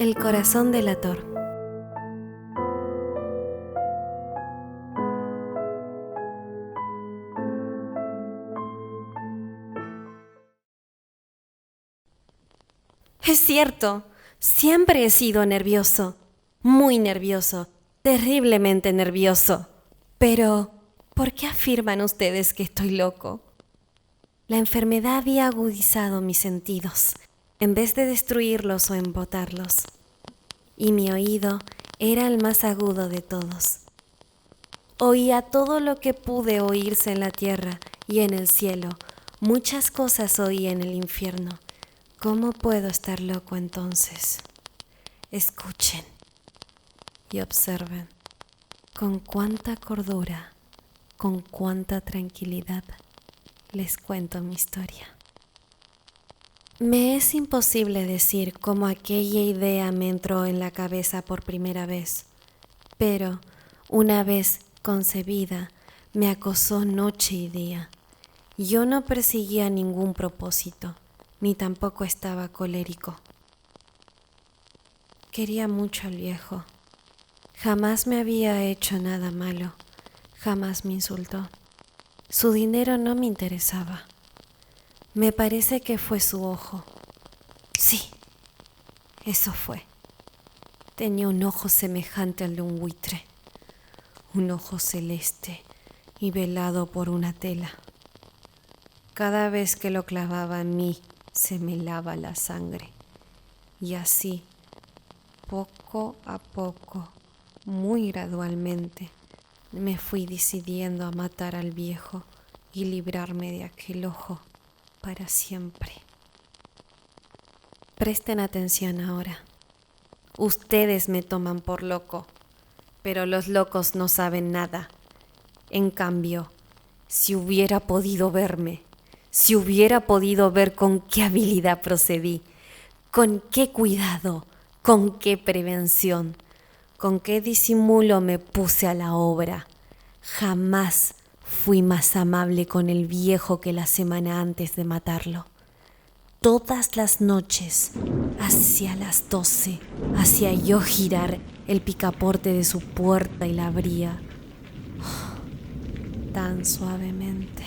El corazón delator. Es cierto, siempre he sido nervioso, muy nervioso, terriblemente nervioso. Pero, ¿por qué afirman ustedes que estoy loco? La enfermedad había agudizado mis sentidos, en vez de destruirlos o embotarlos. Y mi oído era el más agudo de todos. Oía todo lo que pude oírse en la tierra y en el cielo. Muchas cosas oí en el infierno. ¿Cómo puedo estar loco entonces? Escuchen y observen con cuánta cordura, con cuánta tranquilidad les cuento mi historia. Me es imposible decir cómo aquella idea me entró en la cabeza por primera vez, pero una vez concebida me acosó noche y día. Yo no perseguía ningún propósito, ni tampoco estaba colérico. Quería mucho al viejo. Jamás me había hecho nada malo, jamás me insultó. Su dinero no me interesaba. Me parece que fue su ojo. Sí, eso fue. Tenía un ojo semejante al de un buitre, un ojo celeste y velado por una tela. Cada vez que lo clavaba en mí, se me helaba la sangre. Y así, poco a poco, muy gradualmente, me fui decidiendo a matar al viejo y librarme de aquel ojo para siempre. Presten atención ahora. Ustedes me toman por loco, pero los locos no saben nada. En cambio, si hubiera podido verme, si hubiera podido ver con qué habilidad procedí, con qué cuidado, con qué prevención, con qué disimulo me puse a la obra, jamás fui más amable con el viejo que la semana antes de matarlo. Todas las noches, hacia las 12, hacía yo girar el picaporte de su puerta y la abría, tan suavemente.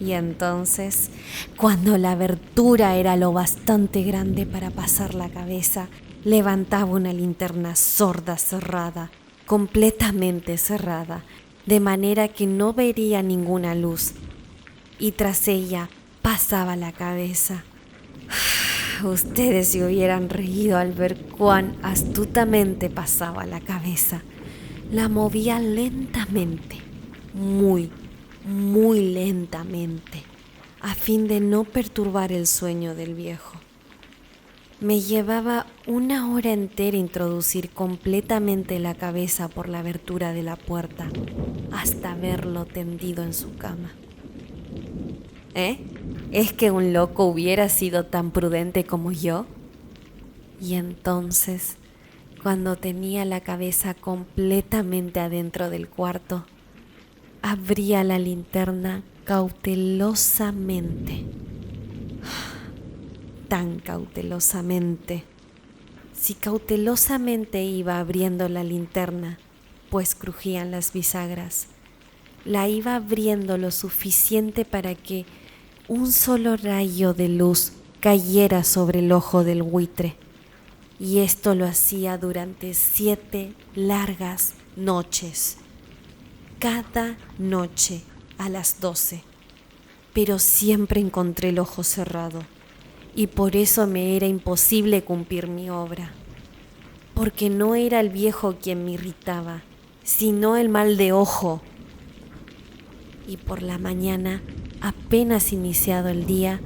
Y entonces, cuando la abertura era lo bastante grande para pasar la cabeza, levantaba una linterna sorda cerrada, completamente cerrada, de manera que no vería ninguna luz, y tras ella pasaba la cabeza. Ustedes se hubieran reído al ver cuán astutamente pasaba la cabeza. La movía lentamente, muy lentamente, a fin de no perturbar el sueño del viejo. Me llevaba 1 hora entera introducir completamente la cabeza por la abertura de la puerta hasta verlo tendido en su cama. ¿Es que un loco hubiera sido tan prudente como yo? Y entonces, cuando tenía la cabeza completamente adentro del cuarto, abría la linterna cautelosamente. Tan cautelosamente. Si cautelosamente iba abriendo la linterna, pues crujían las bisagras, la iba abriendo lo suficiente para que un solo rayo de luz cayera sobre el ojo del buitre. Y esto lo hacía durante 7 largas noches. Cada noche a las 12, pero siempre encontré el ojo cerrado, y por eso me era imposible cumplir mi obra, porque no era el viejo quien me irritaba, sino el mal de ojo. Y por la mañana, apenas iniciado el día,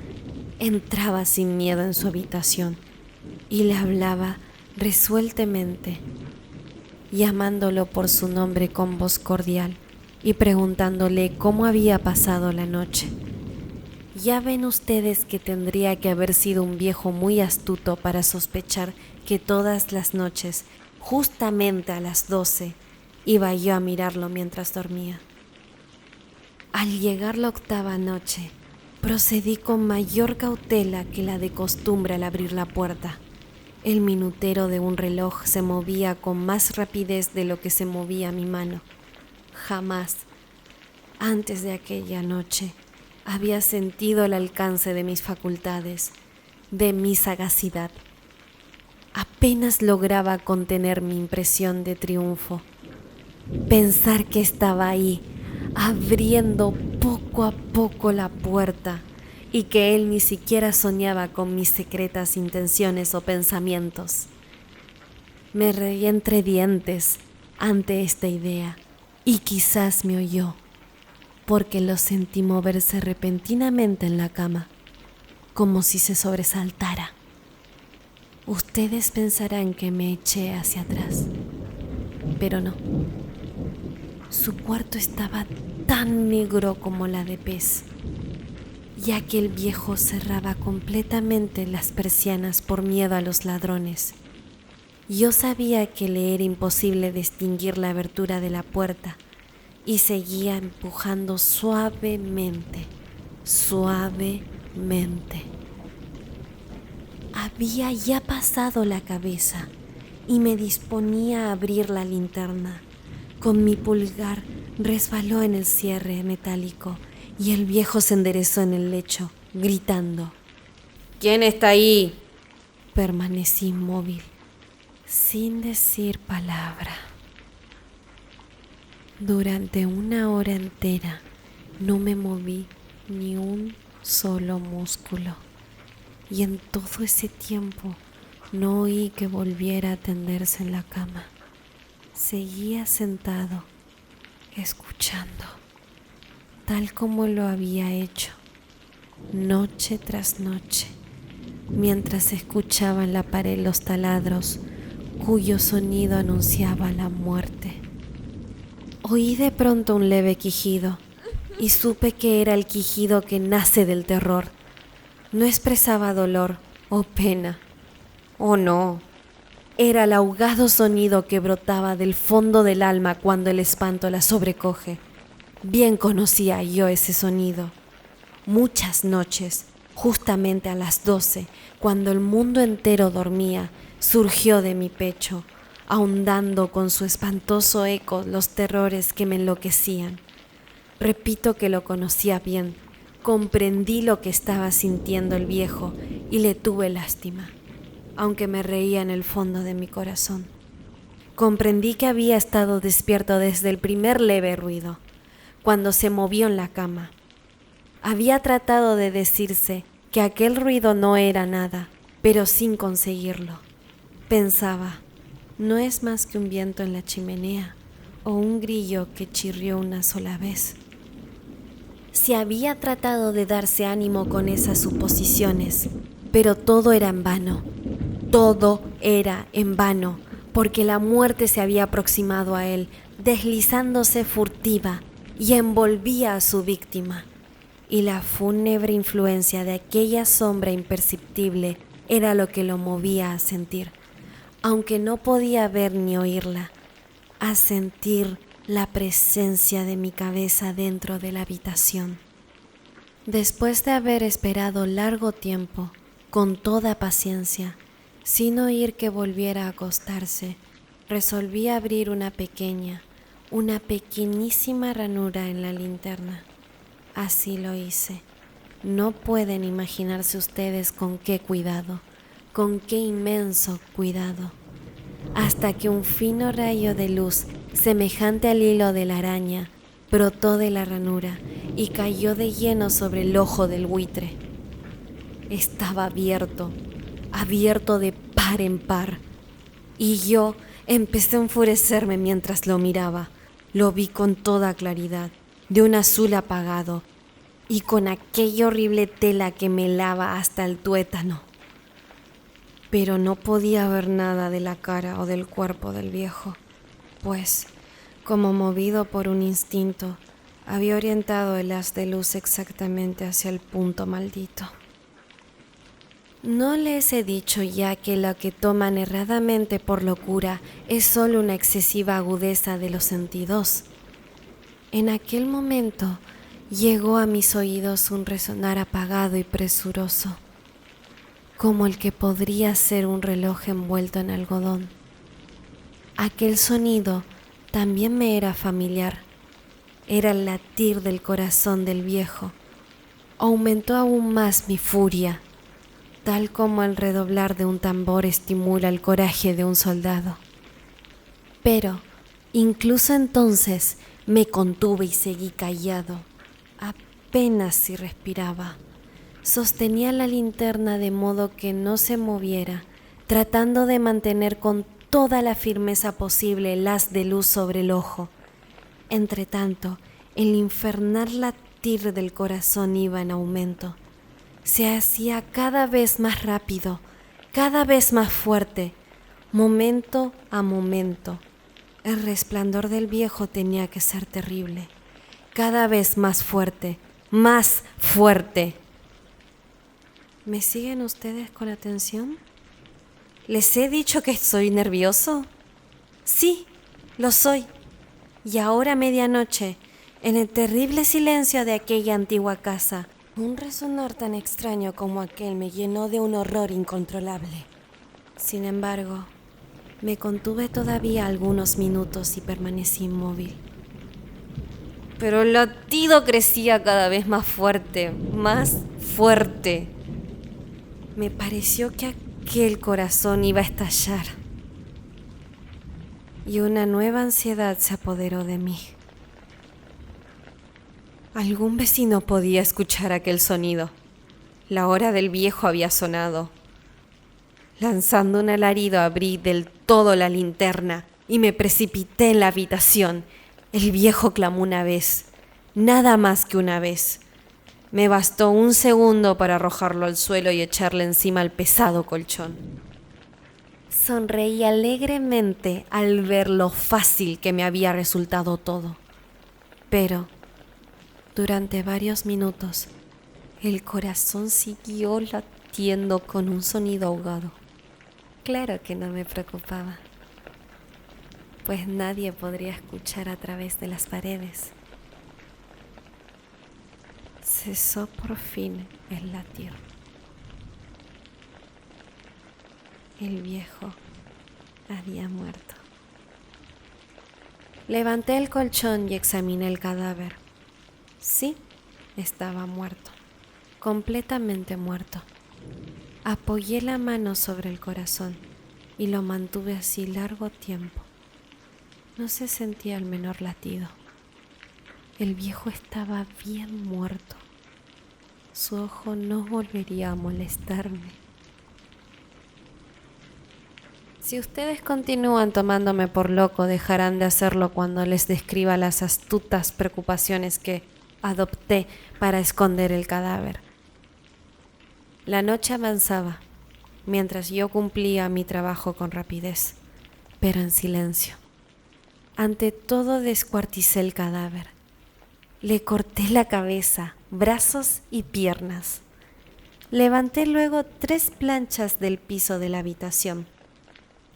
entraba sin miedo en su habitación y le hablaba resueltamente, llamándolo por su nombre con voz cordial y preguntándole cómo había pasado la noche. Ya ven ustedes que tendría que haber sido un viejo muy astuto para sospechar que todas las noches, justamente a las 12, iba yo a mirarlo mientras dormía. Al llegar la 8ª noche, procedí con mayor cautela que la de costumbre al abrir la puerta. El minutero de un reloj se movía con más rapidez de lo que se movía mi mano. Jamás, antes de aquella noche, había sentido el alcance de mis facultades, de mi sagacidad. Apenas lograba contener mi impresión de triunfo. Pensar que estaba ahí, abriendo poco a poco la puerta, y que él ni siquiera soñaba con mis secretas intenciones o pensamientos. Me reí entre dientes ante esta idea, y quizás me oyó, porque lo sentí moverse repentinamente en la cama, como si se sobresaltara. Ustedes pensarán que me eché hacia atrás, pero no. Su cuarto estaba tan negro como la de pez, ya que el viejo cerraba completamente las persianas por miedo a los ladrones. Yo sabía que le era imposible distinguir la abertura de la puerta y seguía empujando suavemente. Había ya pasado la cabeza y me disponía a abrir la linterna. Con mi pulgar resbaló en el cierre metálico y el viejo se enderezó en el lecho, gritando. ¿Quién está ahí? Permanecí inmóvil, sin decir palabra. Durante 1 hora entera no me moví ni un solo músculo, y en todo ese tiempo no oí que volviera a tenderse en la cama. Seguía sentado, escuchando, tal como lo había hecho, noche tras noche, mientras escuchaba en la pared los taladros, cuyo sonido anunciaba la muerte. Oí de pronto un leve quejido, y supe que era el quejido que nace del terror. No expresaba dolor o pena. Oh no. Era el ahogado sonido que brotaba del fondo del alma cuando el espanto la sobrecoge. Bien conocía yo ese sonido. Muchas noches, justamente a las 12, cuando el mundo entero dormía, surgió de mi pecho, ahondando con su espantoso eco los terrores que me enloquecían. Repito que lo conocía bien. Comprendí lo que estaba sintiendo el viejo y le tuve lástima, aunque me reía en el fondo de mi corazón. Comprendí que había estado despierto desde el primer leve ruido, cuando se movió en la cama. Había tratado de decirse que aquel ruido no era nada, pero sin conseguirlo. Pensaba, no es más que un viento en la chimenea o un grillo que chirrió una sola vez. Se había tratado de darse ánimo con esas suposiciones, pero todo era en vano. Todo era en vano, porque la muerte se había aproximado a él, deslizándose furtiva, y envolvía a su víctima. Y la fúnebre influencia de aquella sombra imperceptible era lo que lo movía a sentir, aunque no podía ver ni oírla, a sentir la presencia de mi cabeza dentro de la habitación. Después de haber esperado largo tiempo, con toda paciencia, sin oír que volviera a acostarse, resolví abrir una pequeñísima ranura en la linterna. Así lo hice. No pueden imaginarse ustedes con qué cuidado, con qué inmenso cuidado, hasta que un fino rayo de luz, semejante al hilo de la araña, brotó de la ranura y cayó de lleno sobre el ojo del buitre. Estaba abierto de par en par, y yo empecé a enfurecerme mientras lo miraba. Lo vi con toda claridad, de un azul apagado, y con aquella horrible tela que me helaba hasta el tuétano. Pero no podía ver nada de la cara o del cuerpo del viejo, pues, como movido por un instinto, había orientado el haz de luz exactamente hacia el punto maldito. ¿No les he dicho ya que lo que toman erradamente por locura es solo una excesiva agudeza de los sentidos? En aquel momento llegó a mis oídos un resonar apagado y presuroso. como el que podría ser un reloj envuelto en algodón. Aquel sonido también me era familiar. Era el latir del corazón del viejo. Aumentó aún más mi furia, tal como el redoblar de un tambor estimula el coraje de un soldado. Pero, incluso entonces, me contuve y seguí callado. Apenas si respiraba. Sostenía la linterna de modo que no se moviera, tratando de mantener con toda la firmeza posible el haz de luz sobre el ojo. Entretanto, el infernal latir del corazón iba en aumento. Se hacía cada vez más rápido, cada vez más fuerte, momento a momento. El resplandor del viejo tenía que ser terrible, cada vez más fuerte, más fuerte. ¿Me siguen ustedes con atención? ¿Les he dicho que estoy nervioso? Sí, lo soy. Y ahora a medianoche, en el terrible silencio de aquella antigua casa, un resonar tan extraño como aquel me llenó de un horror incontrolable. Sin embargo, me contuve todavía algunos minutos y permanecí inmóvil. Pero el latido crecía cada vez más fuerte, más fuerte. Me pareció que aquel corazón iba a estallar. Y una nueva ansiedad se apoderó de mí. Algún vecino podía escuchar aquel sonido. La hora del viejo había sonado. Lanzando un alarido, abrí del todo la linterna y me precipité en la habitación. El viejo clamó una vez, nada más que una vez. Me bastó un segundo para arrojarlo al suelo y echarle encima el pesado colchón. Sonreí alegremente al ver lo fácil que me había resultado todo. Pero, durante varios minutos, el corazón siguió latiendo con un sonido ahogado. Claro que no me preocupaba, pues nadie podría escuchar a través de las paredes. Cesó por fin el latir. El viejo había muerto. Levanté el colchón y examiné el cadáver. Sí, estaba muerto, completamente muerto. Apoyé la mano sobre el corazón y lo mantuve así largo tiempo. No se sentía el menor latido. El viejo estaba bien muerto. Su ojo no volvería a molestarme. Si ustedes continúan tomándome por loco, dejarán de hacerlo cuando les describa las astutas preocupaciones que adopté para esconder el cadáver. La noche avanzaba, mientras yo cumplía mi trabajo con rapidez, pero en silencio. Ante todo descuarticé el cadáver. Le corté la cabeza, brazos y piernas. Levanté luego 3 planchas del piso de la habitación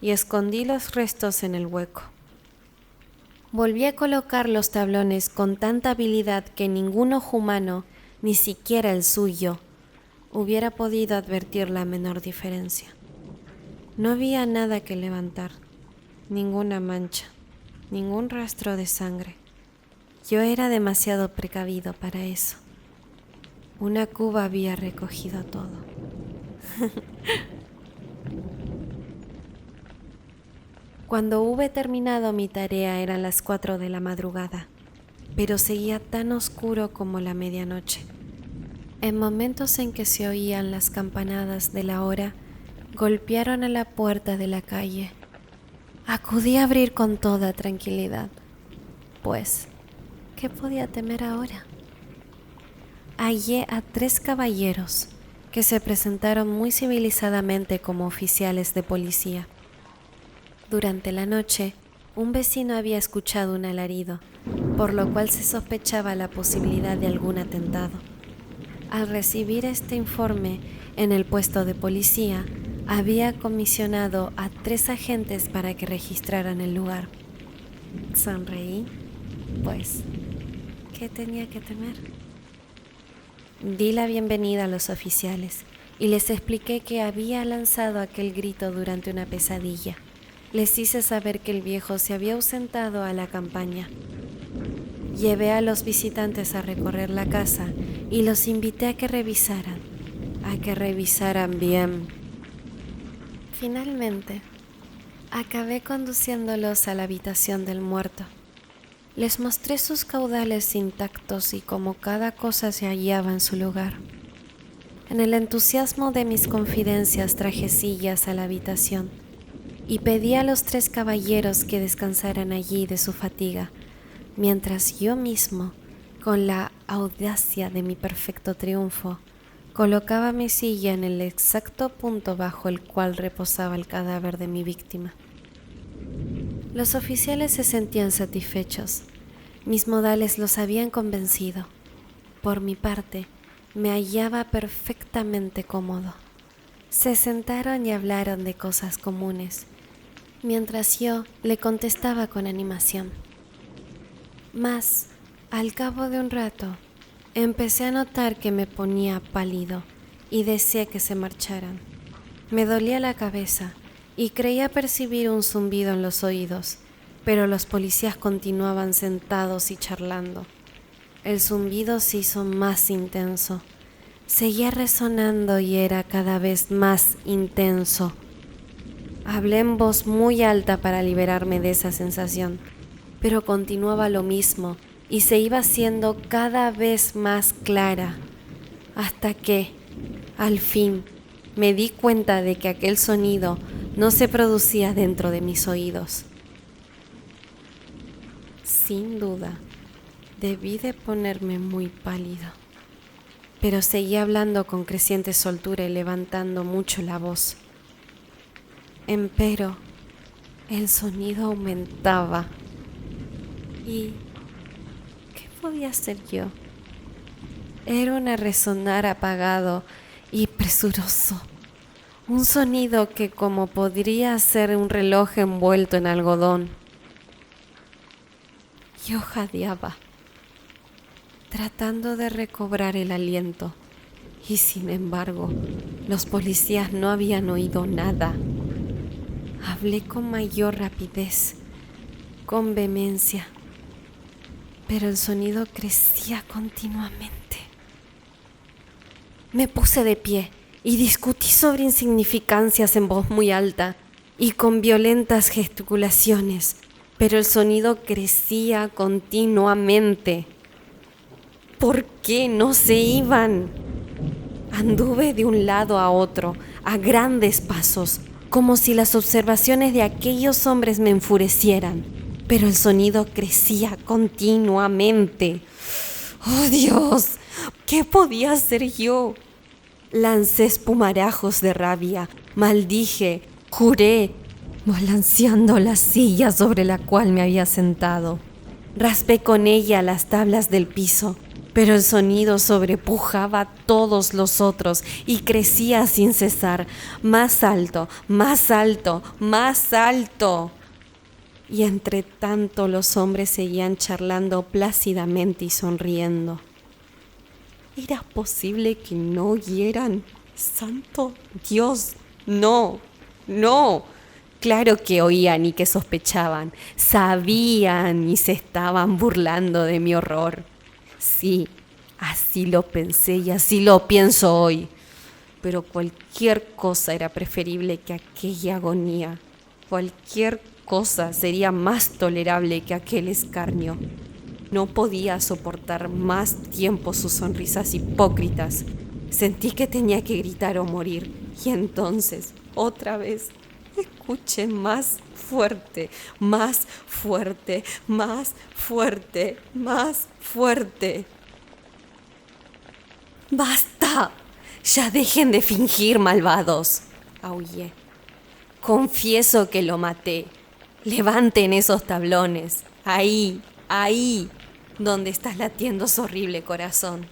y escondí los restos en el hueco. Volví a colocar los tablones con tanta habilidad que ningún ojo humano, ni siquiera el suyo, hubiera podido advertir la menor diferencia. No había nada que levantar, ninguna mancha, ningún rastro de sangre. Yo era demasiado precavido para eso. Una cuba había recogido todo. Cuando hube terminado mi tarea eran las 4 de la madrugada, pero seguía tan oscuro como la medianoche. En momentos en que se oían las campanadas de la hora, golpearon a la puerta de la calle. Acudí a abrir con toda tranquilidad, pues, ¿qué podía temer ahora? Hallé a 3 caballeros que se presentaron muy civilizadamente como oficiales de policía. Durante la noche, un vecino había escuchado un alarido, por lo cual se sospechaba la posibilidad de algún atentado. Al recibir este informe en el puesto de policía, había comisionado a 3 agentes para que registraran el lugar. Sonreí, pues, ¿qué tenía que temer? Di la bienvenida a los oficiales y les expliqué que había lanzado aquel grito durante una pesadilla. Les hice saber que el viejo se había ausentado a la campaña. Llevé a los visitantes a recorrer la casa y los invité a que revisaran bien. Finalmente, acabé conduciéndolos a la habitación del muerto. Les mostré sus caudales intactos y cómo cada cosa se hallaba en su lugar. En el entusiasmo de mis confidencias traje sillas a la habitación y pedí a los 3 caballeros que descansaran allí de su fatiga, mientras yo mismo, con la audacia de mi perfecto triunfo, colocaba mi silla en el exacto punto bajo el cual reposaba el cadáver de mi víctima. Los oficiales se sentían satisfechos. Mis modales los habían convencido. Por mi parte, me hallaba perfectamente cómodo. Se sentaron y hablaron de cosas comunes, mientras yo le contestaba con animación. Mas, al cabo de un rato, empecé a notar que me ponía pálido y deseé que se marcharan. Me dolía la cabeza y creía percibir un zumbido en los oídos, pero los policías continuaban sentados y charlando. El zumbido se hizo más intenso. Seguía resonando y era cada vez más intenso. Hablé en voz muy alta para liberarme de esa sensación, pero continuaba lo mismo y se iba haciendo cada vez más clara, hasta que, al fin, me di cuenta de que aquel sonido no se producía dentro de mis oídos. Sin duda, debí de ponerme muy pálido, pero seguía hablando con creciente soltura y levantando mucho la voz. Empero, el sonido aumentaba. ¿Y qué podía hacer yo? Era un resonar apagado y presuroso, un sonido que como podría ser un reloj envuelto en algodón. Yo jadeaba, tratando de recobrar el aliento, y sin embargo, los policías no habían oído nada. Hablé con mayor rapidez, con vehemencia, pero el sonido crecía continuamente. Me puse de pie y discutí sobre insignificancias en voz muy alta y con violentas gesticulaciones, pero el sonido crecía continuamente. ¿Por qué no se iban? Anduve de un lado a otro, a grandes pasos, como si las observaciones de aquellos hombres me enfurecieran, pero el sonido crecía continuamente. ¡Oh, Dios! ¿Qué podía hacer yo? Lancé espumarajos de rabia, maldije, juré, balanceando la silla sobre la cual me había sentado. Raspé con ella las tablas del piso, pero el sonido sobrepujaba a todos los otros y crecía sin cesar, más alto, más alto, más alto. Y entre tanto los hombres seguían charlando plácidamente y sonriendo. ¿Era posible que no oyeran? ¡Santo Dios! ¡No! ¡No! Claro que oían y que sospechaban. Sabían y se estaban burlando de mi horror. Sí, así lo pensé y así lo pienso hoy. Pero cualquier cosa era preferible que aquella agonía. Cualquier cosa sería más tolerable que aquel escarnio. No podía soportar más tiempo sus sonrisas hipócritas. Sentí que tenía que gritar o morir. Y entonces, otra vez, escuché más fuerte, más fuerte, más fuerte, más fuerte. ¡Basta! ¡Ya dejen de fingir, malvados!, aullé. Confieso que lo maté. Levanten esos tablones. Ahí, ahí, donde estás latiendo su horrible corazón.